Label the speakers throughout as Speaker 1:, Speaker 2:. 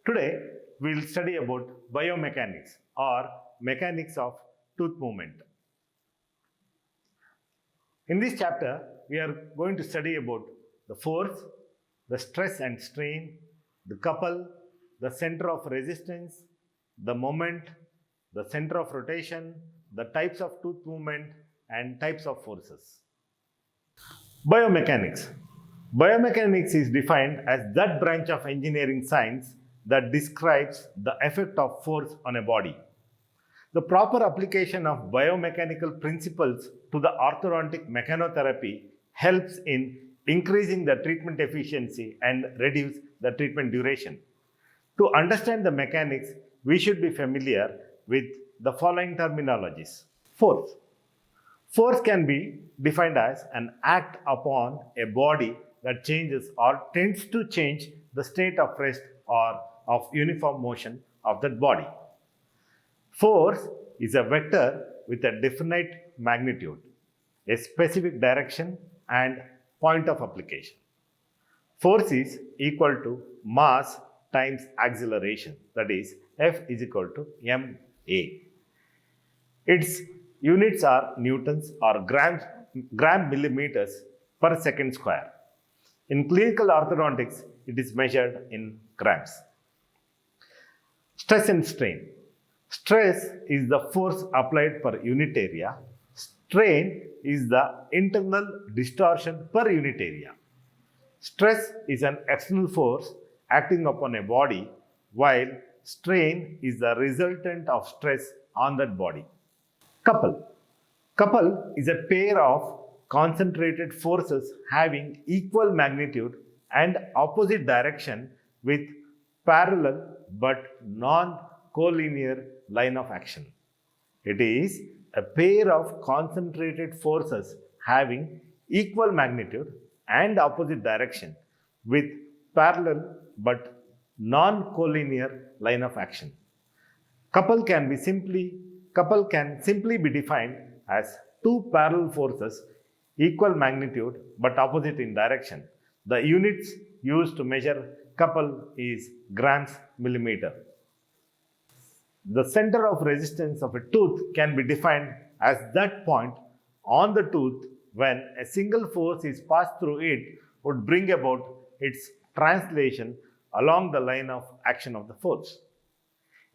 Speaker 1: Today, we'll study about biomechanics or mechanics of tooth movement. In this chapter, we are going to study about the force, the stress and strain, the couple, the center of resistance, the moment, the center of rotation, the types of tooth movement, and types of forces. Biomechanics. Biomechanics is defined as that branch of engineering science that describes the effect of force on a body. The proper application of biomechanical principles to the orthodontic mechanotherapy helps in increasing the treatment efficiency and reduce the treatment duration. To understand the mechanics, we should be familiar with the following terminologies. Force. Force can be defined as an act upon a body that changes or tends to change the state of rest or of uniform motion of that body. Force is a vector with a definite magnitude, a specific direction and point of application. Force is equal to mass times acceleration, that is F is equal to ma. Its units are newtons or gram millimeters per second square. In clinical orthodontics, it is measured in grams. Stress and strain. Stress is the force applied per unit area. Strain is the internal distortion per unit area. Stress is an external force acting upon a body, while strain is the resultant of stress on that body. Couple. Couple is a pair of concentrated forces having equal magnitude and opposite direction with parallel but non-collinear line of action. It is a pair of concentrated forces having equal magnitude and opposite direction with parallel but non-collinear line of action. Couple can simply be defined as two parallel forces equal magnitude but opposite in direction. The units used to measure couple is grams millimeter. The center of resistance of a tooth can be defined as that point on the tooth when a single force is passed through it would bring about its translation along the line of action of the force.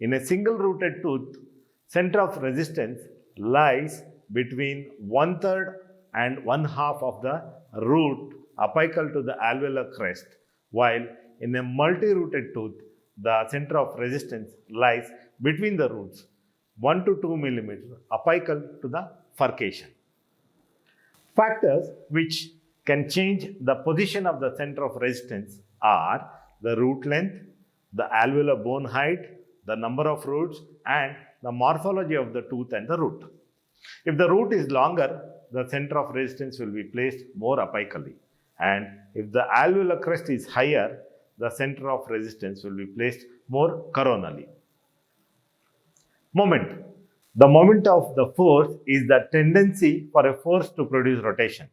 Speaker 1: In a single rooted tooth, center of resistance lies between 1/3 and 1/2 of the root apical to the alveolar crest, while in a multi-rooted tooth, the center of resistance lies between the roots 1 to 2 mm apical to the furcation. Factors which can change the position of the center of resistance are the root length, the alveolar bone height, the number of roots, and the morphology of the tooth and the root. If the root is longer, the center of resistance will be placed more apically, and if the alveolar crest is higher, the center of resistance will be placed more coronally. Moment. The moment of the force is the tendency for a force to produce rotation.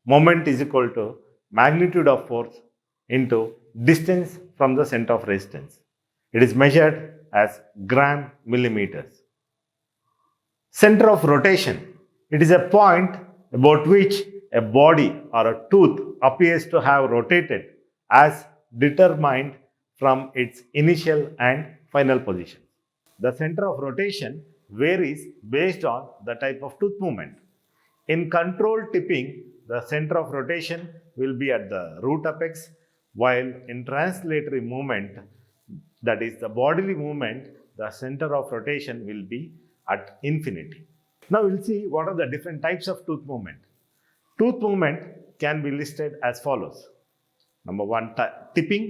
Speaker 1: Moment is equal to magnitude of force into distance from the center of resistance. It is measured as gram millimeters. Center of rotation. It is a point about which a body or a tooth appears to have rotated as determined from its initial and final position. The center of rotation varies based on the type of tooth movement. In controlled tipping, the center of rotation will be at the root apex, while in translatory movement, that is the bodily movement, the center of rotation will be at infinity. Now we will see what are the different types of tooth movement. Tooth movement can be listed as follows. Number 1, tipping.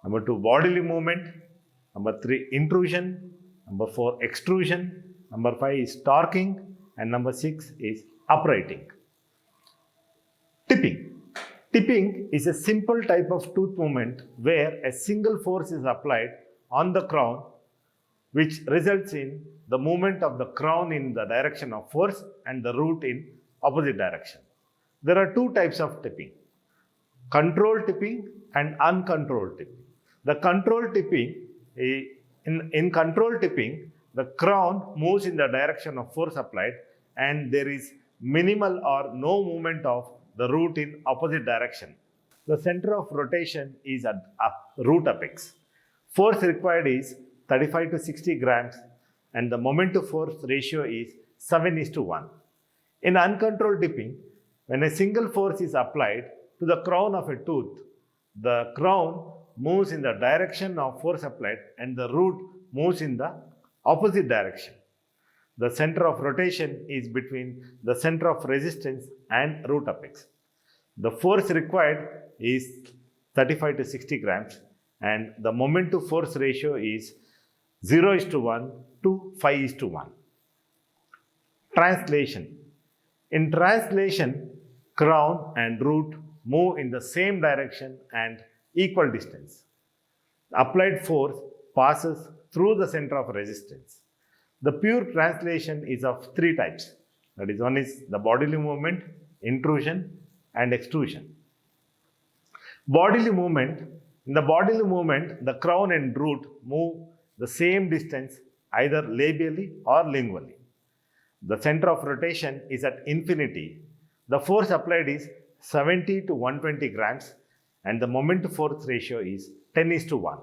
Speaker 1: Number 2, bodily movement. Number 3, intrusion. Number 4, extrusion. Number 5 is torquing. And number 6 is uprighting. Tipping. Tipping is a simple type of tooth movement where a single force is applied on the crown, which results in the movement of the crown in the direction of force and the root in opposite direction. There are two types of tipping: controlled tipping and uncontrolled tipping. The control tipping, in control tipping, the crown moves in the direction of force applied and there is minimal or no movement of the root in opposite direction. The center of rotation is at root apex. Force required is 35 to 60 grams and the moment to force ratio is 7:1. In uncontrolled tipping, when a single force is applied to the crown of a tooth, the crown moves in the direction of force applied and the root moves in the opposite direction. The center of rotation is between the center of resistance and root apex. The force required is 35 to 60 grams and the moment to force ratio is 0:1 to 5:1. Translation. In translation, crown and root move in the same direction and equal distance. The applied force passes through the center of resistance. The pure translation is of three types. That is, one is the bodily movement, intrusion, and extrusion. Bodily movement. In the bodily movement, the crown and root move the same distance either labially or lingually. The center of rotation is at infinity. The force applied is 70 to 120 grams and the moment to force ratio is 10:1.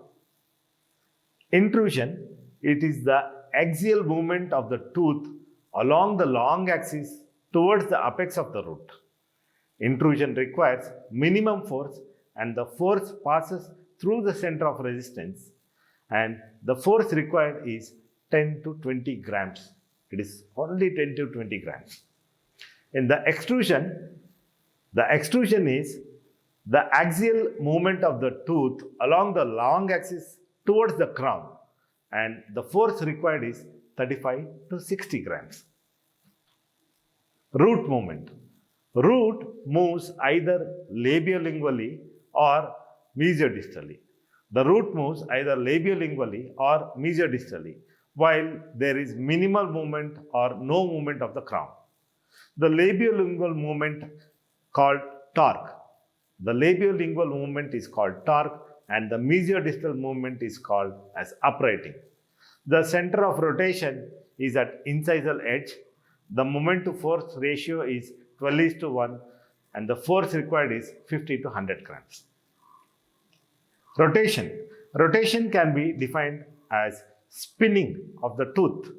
Speaker 1: Intrusion, it is the axial movement of the tooth along the long axis towards the apex of the root. Intrusion requires minimum force and the force passes through the center of resistance and the force required is 10 to 20 grams. It is only 10 to 20 grams. In the extrusion is the axial movement of the tooth along the long axis towards the crown and the force required is 35 to 60 grams. Root movement. Root moves either labiolingually or mesiodistally. The root moves either labiolingually or mesiodistally, while there is minimal movement or no movement of the crown. The labiolingual movement called torque. The labiolingual movement is called torque and the mesiodistal movement is called as uprighting. The center of rotation is at incisal edge. The moment to force ratio is 12:1 and the force required is 50 to 100 grams. Rotation. Rotation can be defined as spinning of the tooth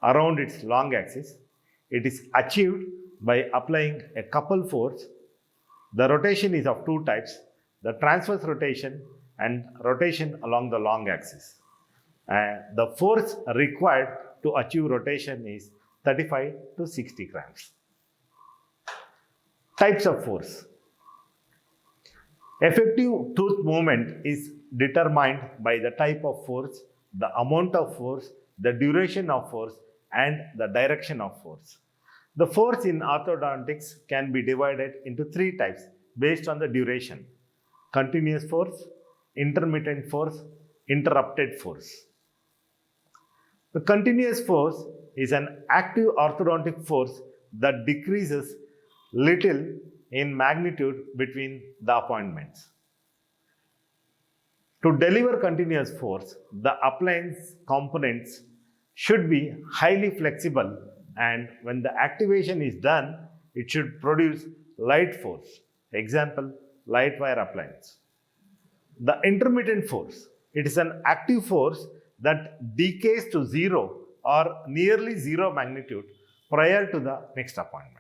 Speaker 1: around its long axis. It is achieved by applying a couple force. The rotation is of two types, the transverse rotation and rotation along the long axis. The force required to achieve rotation is 35 to 60 grams. Types of force. Effective tooth movement is determined by the type of force, the amount of force, the duration of force, and the direction of force. The force in orthodontics can be divided into three types based on the duration: continuous force, intermittent force, interrupted force. The continuous force is an active orthodontic force that decreases little in magnitude between the appointments. To deliver continuous force, the appliance components should be highly flexible and when the activation is done, it should produce light force. Example, light wire appliance. The intermittent force, it is an active force that decays to zero or nearly zero magnitude prior to the next appointment.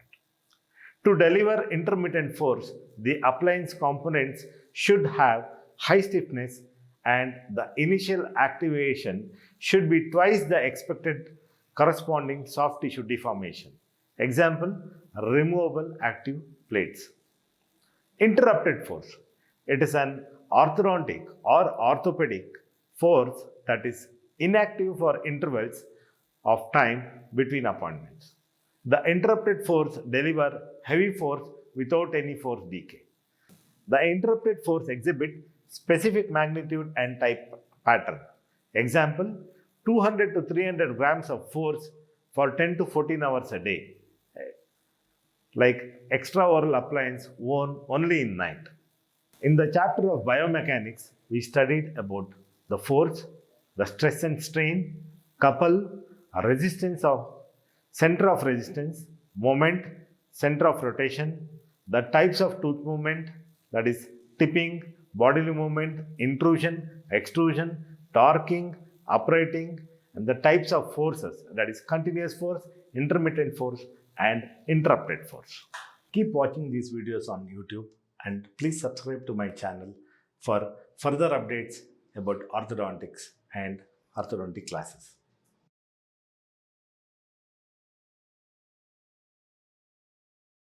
Speaker 1: To deliver intermittent force, the appliance components should have high stiffness and the initial activation should be twice the expected corresponding soft tissue deformation. Example, removable active plates. Interrupted force. It is an orthodontic or orthopedic force that is inactive for intervals of time between appointments. The interrupted force delivers heavy force without any force decay. The interrupted force exhibits specific magnitude and type pattern. Example, 200 to 300 grams of force for 10 to 14 hours a day, like extraoral appliance worn only in night. In the chapter of biomechanics, we studied about the force, the stress and strain, couple, resistance of center of resistance, moment, center of rotation, the types of tooth movement, that is tipping, bodily movement, intrusion, extrusion, torquing, uprighting, and the types of forces, that is continuous force, intermittent force, and interrupted force. Keep watching these videos on YouTube and please subscribe to my channel for further updates about orthodontics and orthodontic classes.